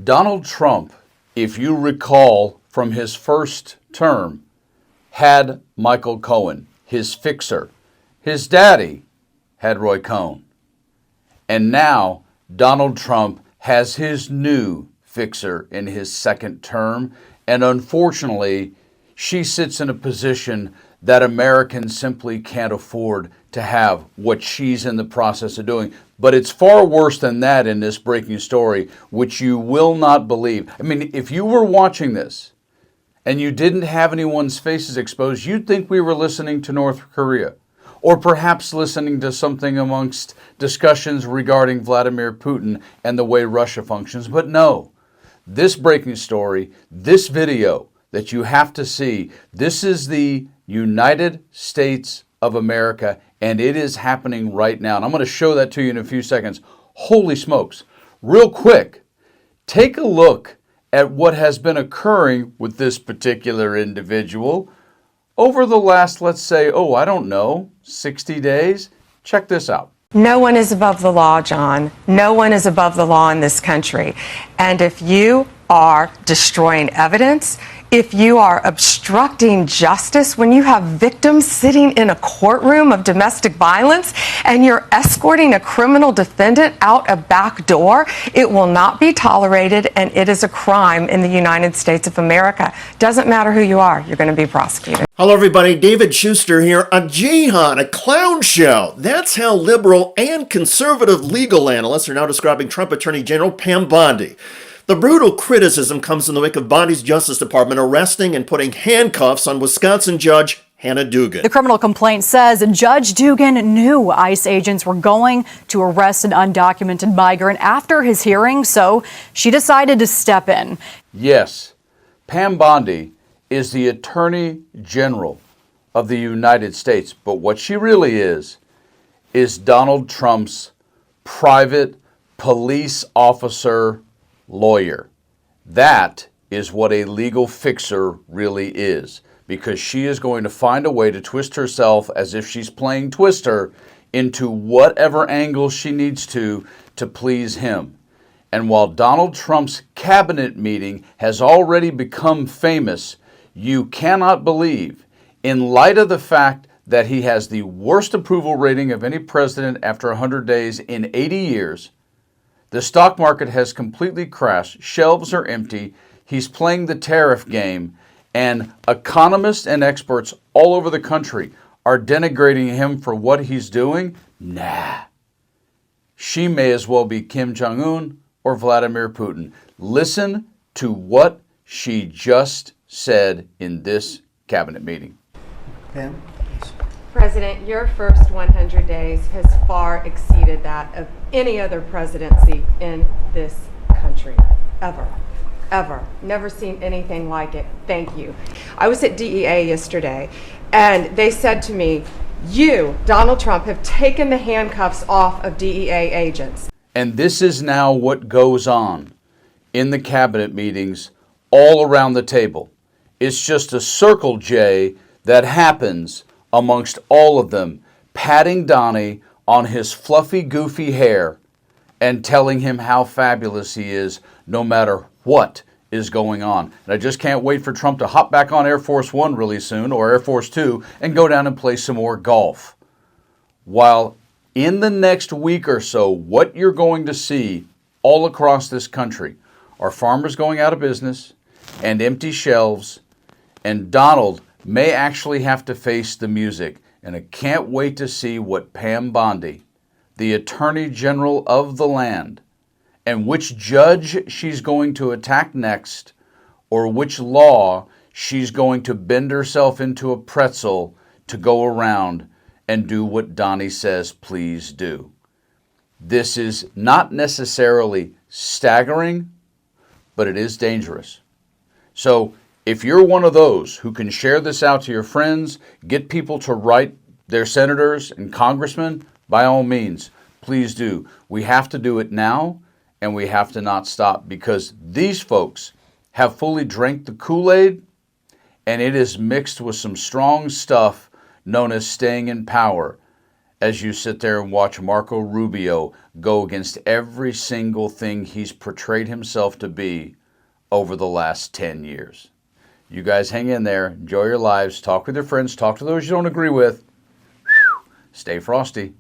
Donald Trump, if you recall from his first term, had Michael Cohen, his fixer. His daddy had Roy Cohn. And now Donald Trump has his new fixer in his second term. And unfortunately, she sits in a position that Americans simply can't afford to have what she's in the process of doing. But it's far worse than that in this breaking story, which you will not believe. I mean, if you were watching this and you didn't have anyone's faces exposed, you'd think we were listening to North Korea, or perhaps listening to something amongst discussions regarding Vladimir Putin and the way Russia functions. But no, this breaking story, this video that you have to see, this is the United States of America, and it is happening right now. And I'm going to show that to you in a few seconds. Holy smokes. Real quick, take a look at what has been occurring with this particular individual over the last, let's say, 60 days. Check this out. No one is above the law, John. No one is above the law in this country. And if you are destroying evidence, if you are obstructing justice, when you have victims sitting in a courtroom of domestic violence and you're escorting a criminal defendant out a back door, it will not be tolerated, and it is a crime in the United States of America. Doesn't matter who you are, you're going to be prosecuted. Hello, everybody. David Schuster here. A jihad, a clown show. That's how liberal and conservative legal analysts are now describing Trump Attorney General Pam Bondi. The brutal criticism comes in the wake of Bondi's Justice Department arresting and putting handcuffs on Wisconsin Judge Hannah Dugan. The criminal complaint says Judge Dugan knew ICE agents were going to arrest an undocumented migrant after his hearing, so she decided to step in. Yes, Pam Bondi is the Attorney General of the United States, but what she really is Donald Trump's private police officer lawyer. That is what a legal fixer really is, because she is going to find a way to twist herself as if she's playing Twister into whatever angle she needs to please him. And while Donald Trump's cabinet meeting has already become famous, you cannot believe, in light of the fact that he has the worst approval rating of any president after 100 days in 80 years, the stock market has completely crashed, shelves are empty, he's playing the tariff game, and economists and experts all over the country are denigrating him for what he's doing. Nah. She may as well be Kim Jong-un or Vladimir Putin. Listen to what she just said in this cabinet meeting. Pam? President, your first 100 days has far exceeded that of any other presidency in this country, ever. Ever. Never seen anything like it. Thank you. I was at DEA yesterday, and they said to me, you, Donald Trump, have taken the handcuffs off of DEA agents. And this is now what goes on in the cabinet meetings all around the table. It's just a circle J that happens amongst all of them, patting Donnie on his fluffy, goofy hair and telling him how fabulous he is no matter what is going on. And I just can't wait for Trump to hop back on Air Force One really soon, or Air Force Two, and go down and play some more golf. While in the next week or so, what you're going to see all across this country are farmers going out of business and empty shelves, and Donald may actually have to face the music. And I can't wait to see what Pam Bondi, the Attorney General of the land, and which judge she's going to attack next, or which law she's going to bend herself into a pretzel to go around and do what Donnie says please do. This is not necessarily staggering, but it is dangerous. So if you're one of those who can share this out to your friends, get people to write their senators and congressmen, by all means, please do. We have to do it now, and we have to not stop, because these folks have fully drank the Kool-Aid, and it is mixed with some strong stuff known as staying in power. as you sit there and watch Marco Rubio go against every single thing he's portrayed himself to be over the last 10 years. You guys hang in there, enjoy your lives, talk with your friends, talk to those you don't agree with. Stay frosty.